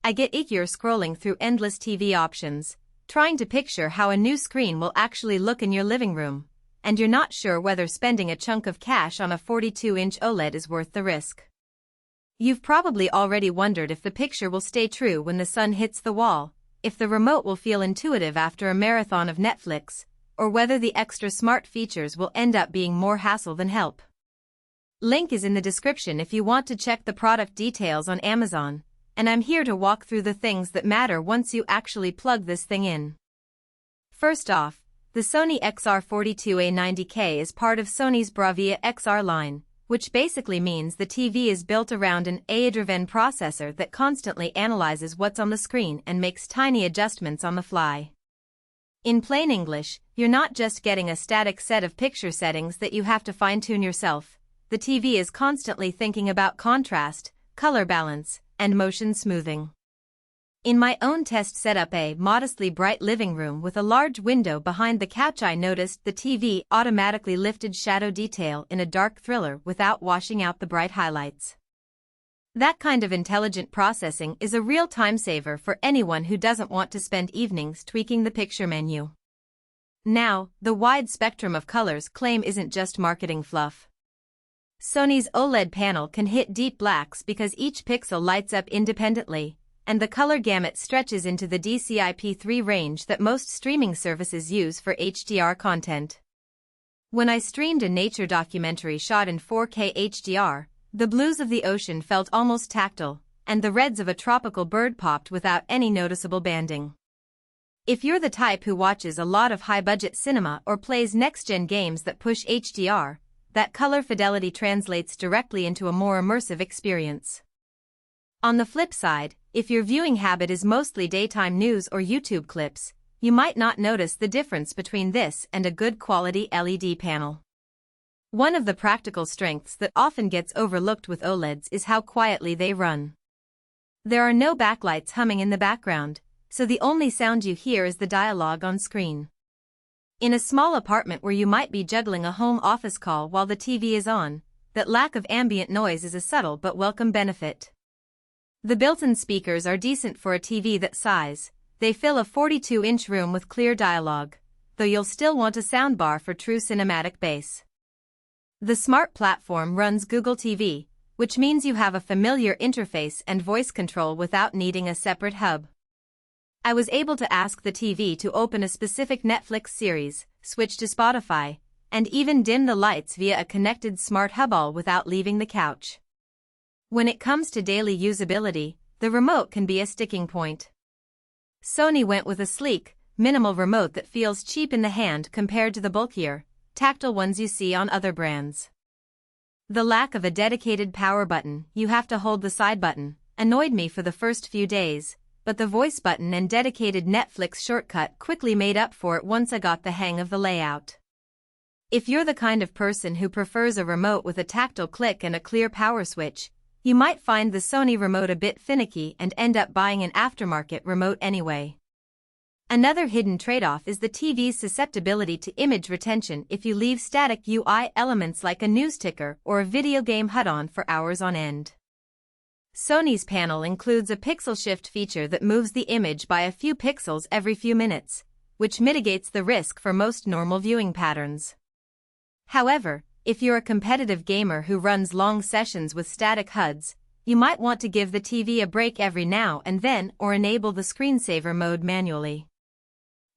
I get eager scrolling through endless TV options, trying to picture how a new screen will actually look in your living room, and you're not sure whether spending a chunk of cash on a 42-inch OLED is worth the risk. You've probably already wondered if the picture will stay true when the sun hits the wall, if the remote will feel intuitive after a marathon of Netflix, or whether the extra smart features will end up being more hassle than help. Link is in the description if you want to check the product details on Amazon, and I'm here to walk through the things that matter once you actually plug this thing in. First off, the Sony XR42A90K is part of Sony's Bravia XR line, which basically means the TV is built around an AI-driven processor that constantly analyzes what's on the screen and makes tiny adjustments on the fly. In plain English, you're not just getting a static set of picture settings that you have to fine-tune yourself. The TV is constantly thinking about contrast, color balance, and motion smoothing. In my own test setup, a modestly bright living room with a large window behind the couch, I noticed the TV automatically lifted shadow detail in a dark thriller without washing out the bright highlights. That kind of intelligent processing is a real time saver for anyone who doesn't want to spend evenings tweaking the picture menu. Now, the wide spectrum of colors claim isn't just marketing fluff. Sony's OLED panel can hit deep blacks because each pixel lights up independently, and the color gamut stretches into the DCI-P3 range that most streaming services use for HDR content. When I streamed a nature documentary shot in 4K HDR, the blues of the ocean felt almost tactile, and the reds of a tropical bird popped without any noticeable banding. If you're the type who watches a lot of high-budget cinema or plays next-gen games that push HDR, that color fidelity translates directly into a more immersive experience. On the flip side, if your viewing habit is mostly daytime news or YouTube clips, you might not notice the difference between this and a good quality LED panel. One of the practical strengths that often gets overlooked with OLEDs is how quietly they run. There are no backlights humming in the background, so the only sound you hear is the dialogue on screen. In a small apartment where you might be juggling a home office call while the TV is on, that lack of ambient noise is a subtle but welcome benefit. The built-in speakers are decent for a TV that size. They fill a 42-inch room with clear dialogue, though you'll still want a soundbar for true cinematic bass. The smart platform runs Google TV, which means you have a familiar interface and voice control without needing a separate hub. I was able to ask the TV to open a specific Netflix series, switch to Spotify, and even dim the lights via a connected smart hub all without leaving the couch. When it comes to daily usability, the remote can be a sticking point. Sony went with a sleek, minimal remote that feels cheap in the hand compared to the bulkier, tactile ones you see on other brands. The lack of a dedicated power button, you have to hold the side button, annoyed me for the first few days, but the voice button and dedicated Netflix shortcut quickly made up for it once I got the hang of the layout. If you're the kind of person who prefers a remote with a tactile click and a clear power switch, you might find the Sony remote a bit finicky and end up buying an aftermarket remote anyway. Another hidden trade-off is the TV's susceptibility to image retention if you leave static UI elements like a news ticker or a video game HUD on for hours on end. Sony's panel includes a pixel shift feature that moves the image by a few pixels every few minutes, which mitigates the risk for most normal viewing patterns. However, if you're a competitive gamer who runs long sessions with static HUDs, you might want to give the TV a break every now and then or enable the screensaver mode manually.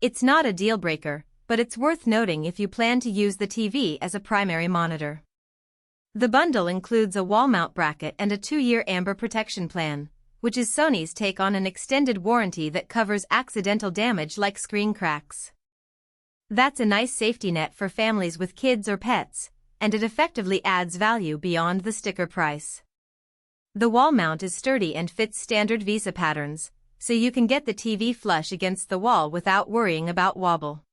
It's not a deal breaker, but it's worth noting if you plan to use the TV as a primary monitor. The bundle includes a wall mount bracket and a 2-year Amber protection plan, which is Sony's take on an extended warranty that covers accidental damage like screen cracks. That's a nice safety net for families with kids or pets, and it effectively adds value beyond the sticker price. The wall mount is sturdy and fits standard Visa patterns, so you can get the TV flush against the wall without worrying about wobble.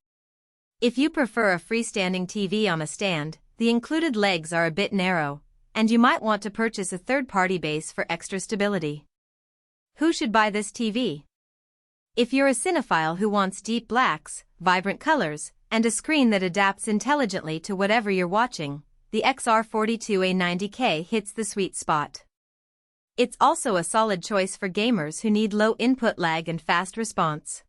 If you prefer a freestanding TV on a stand, the included legs are a bit narrow, and you might want to purchase a third-party base for extra stability. Who should buy this TV? If you're a cinephile who wants deep blacks, vibrant colors, and a screen that adapts intelligently to whatever you're watching, the XR42A90K hits the sweet spot. It's also a solid choice for gamers who need low input lag and fast response.